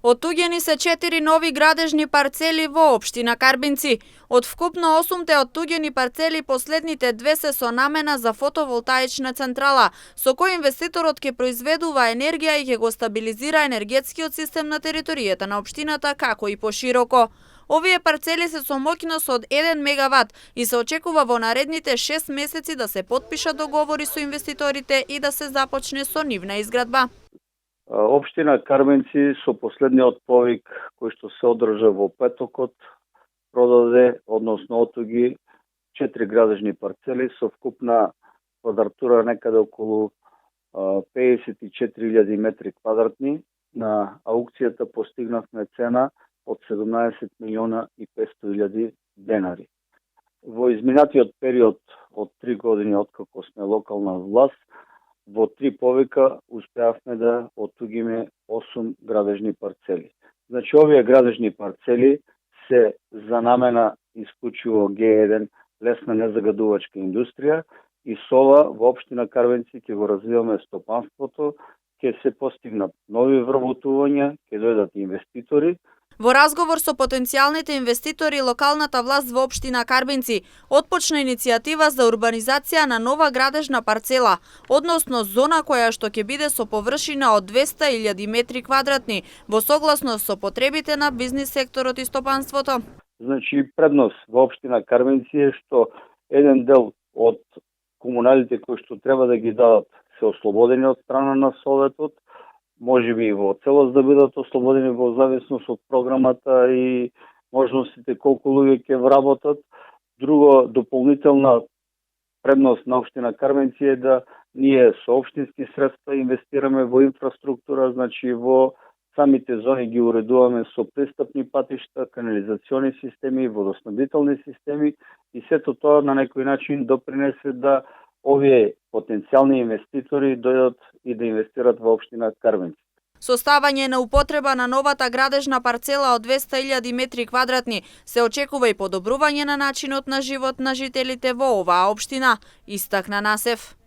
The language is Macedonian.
Оттуѓени се 4 нови градежни парцели во општина Карбинци. Од вкупно 8 оттуѓени парцели, последните 2 се со намена за фотоволтаична централа, со кој инвеститорот ќе произведува енергија и ќе го стабилизира енергетскиот систем на територијата на општината, како и пошироко. Овие парцели се со моќност од 1 мегават и се очекува во наредните 6 месеци да се потпишат договори со инвеститорите и да се започне со нивна изградба. Општина Карбинци со последниот повик кој што се одржа во петокот продаде, односно оттуги 4 градежни парцели со вкупна квадратура некаде околу 54.000 метри квадратни. На аукцијата постигнавме цена од 17 милиона и 500.000 денари. Во изминатиот период од 3 години откако сме локална власт, во 3 повика успеавме да оттугиме 8 градежни парцели. Значи, овие градежни парцели се за намена исклучиво Г1 лесна незагадувачка индустрија и со ова во општина Карбинци ќе го развиваме стопанството, ќе се постигнат нови вработувања, ќе дојдат инвеститори. Во разговор со потенцијалните инвеститори, локалната власт во општина Карбинци отпочна иницијатива за урбанизација на нова градежна парцела, односно зона која што ќе биде со површина од 200.000 метри квадратни, во согласност со потребите на бизнис секторот и стопанството. Значи, предност во општина Карбинци е што еден дел од комуналите кои што треба да ги дадат се ослободени од страна на Советот, може би и во целост да бидат ослободени во зависност од програмата и можностите колку луѓе ќе вработат. Друго, дополнителна предност на општина Карбинци е да ние со општински средства инвестираме во инфраструктура, значи во самите зони ги уредуваме со пристапни патишта, канализациони системи, водоснабдителни системи и сето тоа на некој начин допринесе да овие потенцијални инвеститори дојдат и да инвестират во општина Карбинци. Со ставање на употреба на новата градежна парцела од 200.000 метри квадратни се очекува и подобрување на начинот на живот на жителите во оваа општина, истакна Насев.